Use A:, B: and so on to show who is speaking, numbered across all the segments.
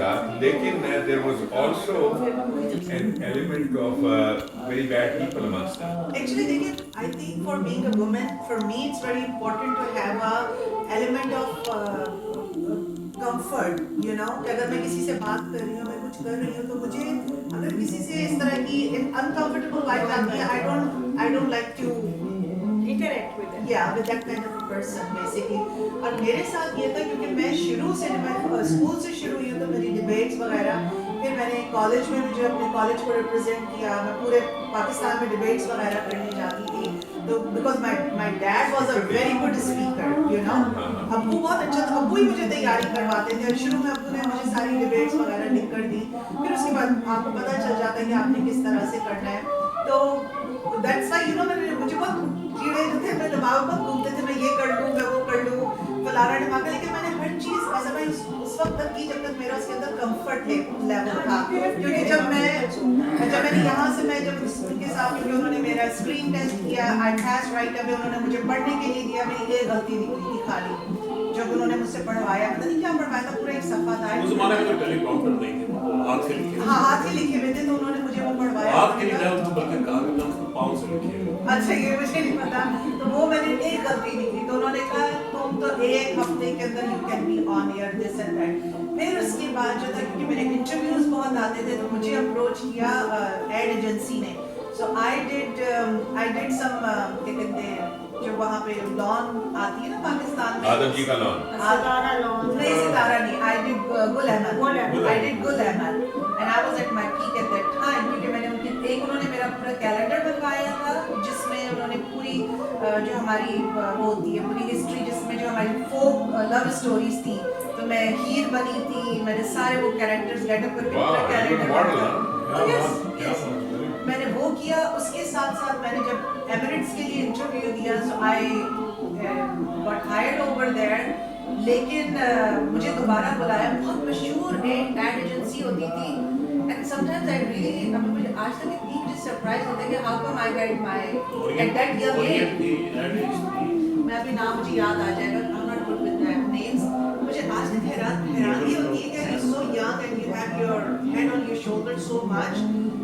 A: था, लेकिन there was also an element of very bad people amongst them.
B: Actually, देखिए, I think for being a woman, for me it's very important to have a element of comfort, you know, कि अगर मैं किसी से बात कर रही हूँ, मैं कुछ कर रही हूँ, तो मुझे अगर किसी से इस तरह की uncomfortable vibes आती है, I don't like to
C: interact with them.
B: yeah with that kind of a person basically. और मेरे साथ ये था क्योंकि मैं शुरू से जब मैं स्कूल से शुरू हुई हूँ तो मेरी डिबेट्स वगैरह, फिर मैंने कॉलेज में भी जो अपने कॉलेज को रिप्रेजेंट किया, मैं पूरे पाकिस्तान में डिबेट्स वगैरह करने जाती थी, तो because my dad was a very good speaker, you know, अब्बू बहुत अच्छा था, अब्बू ही मुझे तैयारी करवाते थे, शुरू में अब्बू ने मुझे सारी डिबेट्स वगैरह लिख कर दी, फिर उसके बाद आपको पता चल जाता है कि आपने किस तरह से करना है, तो दैट्स व्हाई यू नो मुझे बहुत कीड़े जो थे, मेरे दिमाग में घूमते थे, मैं ये कर लूँ, मैं वो कर लूँ, फलाना ढमाका, लेकिन मैंने हर चीज़ ऐसा मैं उस वक्त तक की जब तक मेरा उसके अंदर कंफर्ट लेवल था, क्योंकि जब मैंने यहाँ से मैं जब उनके साथ, क्योंकि उन्होंने मेरा स्क्रीन टेस्ट किया, आई पास राइट, अभी उन्होंने मुझे पढ़ने के लिए दिया, मेरी ये गलती निकली थी खाली, जब उन्होंने मुझसे पढ़वाया, पता नहीं क्या पढ़वाया था, पूरा एक सफ़ा था,
D: उस ज़माने में तो टेलीप्रॉम्प्टर नहीं थे, हाथ से लिखे,
B: हाँ हाथ से लिखे हुए थे, तो उन्होंने मुझे वो पढ़वाया,
D: हाथ के लिए तो बल्कि कागज में उसको पाँव से लिखे।
B: अच्छा, ये मुझे नहीं पता, तो वो मैंने एक गलती निकली, तो उन्होंने कहा तुम तो एक हफ्ते के अंदर you can be on air this and that. फिर उसके बाद जो था, क्योंकि मेरे इंटरव्यूज बहुत आते थे, तो मुझे अप्रोच किया एड एजेंसी ने, सो आई डिड सम क्या कहते हैं जो वहाँ पे लॉन आती है ना पाकिस्तान में,
A: आदम जी का लॉन,
C: सितारा लॉन,
B: नहीं सितारा नहीं, आई did Gul Ahmad, I did Gul Ahmed, and I was at my peak at that time, क्योंकि मैंने उनके उन्होंने मेरा पूरा कैलेंडर बनवाया था, जिसमें उन्होंने पूरी जो हमारी वो होती है पूरी हिस्ट्री, जिसमें जो हमारी फोक लव स्टोरीज थी, तो मैं हीर बनी थी, मैंने सारे वो कैरेक्टर्स गेटअप करके पूरा कैलेंडर मैंने वो किया। उसके साथ साथ मैंने जब एमिरेट्स के लिए इंटरव्यू दिया, so I got hired over there, लेकिन मुझे दोबारा बुलाया, बहुत मशहूर एड एजेंसी होती थी, एंड समटाइम्स आई रियली, अब मुझे आज तक इतनी मुझे सरप्राइज होता है कि how come I get my at that young age, मैं अभी नाम मुझे याद आ जाएगा, I am not good with names, मुझे आज तक हैरानी होती है कि you so young and you have your head on your shoulder so much.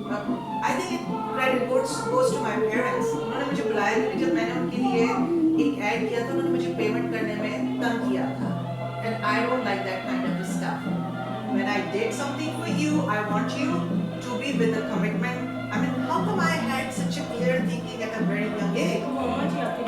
B: I think it credit goes to my parents, उन्होंने मुझे बुलाया क्योंकि जब मैंने उनके लिए एक ऐड किया था, उन्होंने मुझे पेमेंट करने में तंग किया था, and I don't like that kind of stuff. When I did something for you, I want you to be with a commitment. I mean, how come I had such a clear thinking at a very young age?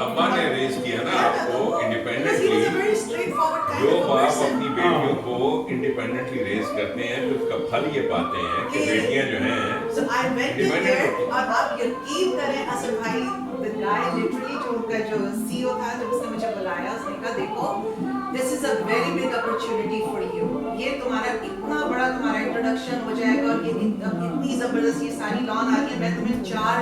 A: अम्मा ने raise किया ना आपको
B: Because he was a
A: independently,
B: very straightforward kind
A: जो
B: of a
A: बाप
B: person.
A: अपनी बेटियों को इंडिपेंडेंटली रेज करते हैं, तो उसका फल ये पाते हैं कि बेटियां जो हैं
B: So I went in there, और आप यकीन करें असर भाई, the guy literally जो उनका जो CEO था, जब उसने मुझे बुलाया, उसने कहा देखो, this is a very big opportunity for you. ये तुम्हारा इतना बड़ा तुम्हारा इंट्रोडक्शन हो जाएगा, और ये इतनी जबरदस्त ये सारी लॉन आ रही है, मैं तुम्हें 4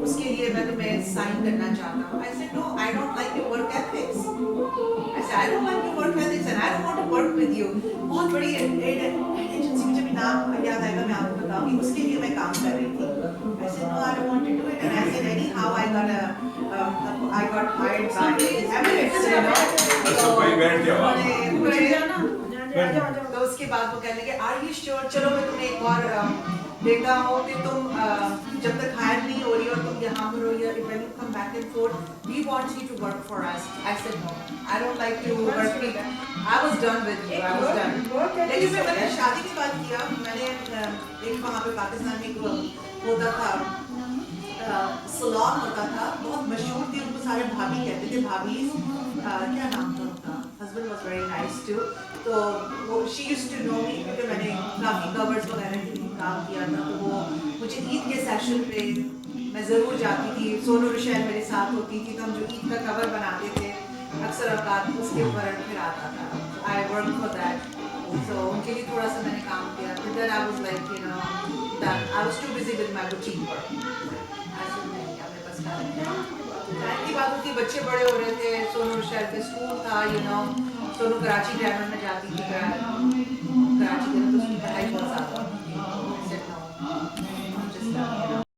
B: उसके लिए मैं तुम्हें साइन करना चाहता हूँ। I said no, I don't like your work ethics. I said I don't like your work ethics and I don't want to work with you. बहुत बड़ी एजेंसी, मुझे भी नाम याद आएगा, मैं आपको बताऊंगी, उसके लिए मैं काम कर रही थी। I said no, I don't want to do it, and I said anyhow I got hired by Emirates, you know.
A: तो भाई बैठ जाओ आप।
B: तो उसके बाद वो कहने लगे आर यू श्योर, चलो मैं तुम्हें एक और देखता हूँ कि तुम जब तक हायर नहीं हो रही हो, तुम यहाँ पर हो, या when you come back and forth, we want you to work for us. I said no, I don't like to work with them. I was done with you, I was done. लेकिन फिर मैंने शादी के बाद किया, मैंने एक वहाँ पे पाकिस्तान में एक होता था सलोन होता था, बहुत मशहूर थी, उनको सारे भाभी कहते थे, भाभी क्या नाम था उनका, husband was very nice too, तो वो she used to know me, क्योंकि मैंने काफ़ी कवर्स वगैरह के लिए काम किया था, तो वो मुझे ईद के सेशन पे मैं ज़रूर जाती थी, सोनू रुशैल मेरे साथ होती थी, तो हम जो ईद का कवर बनाते थे अक्सर औकात उसके ऊपर फिर आता था, I work for that, so उनके लिए थोड़ा सा मैंने काम किया, फिर then I was like you know done, I was too busy with my boutique work, ऐसे नहीं क्या मेरे पास टाइम की बात होती, बच्चे बड़े हो रहे थे, सोनू शहर पे स्कूल था, you know, Sonu Karachi grammar में जाती थी, कराची में तो उसकी पढ़ाई बहुत ज़्यादा होती थी,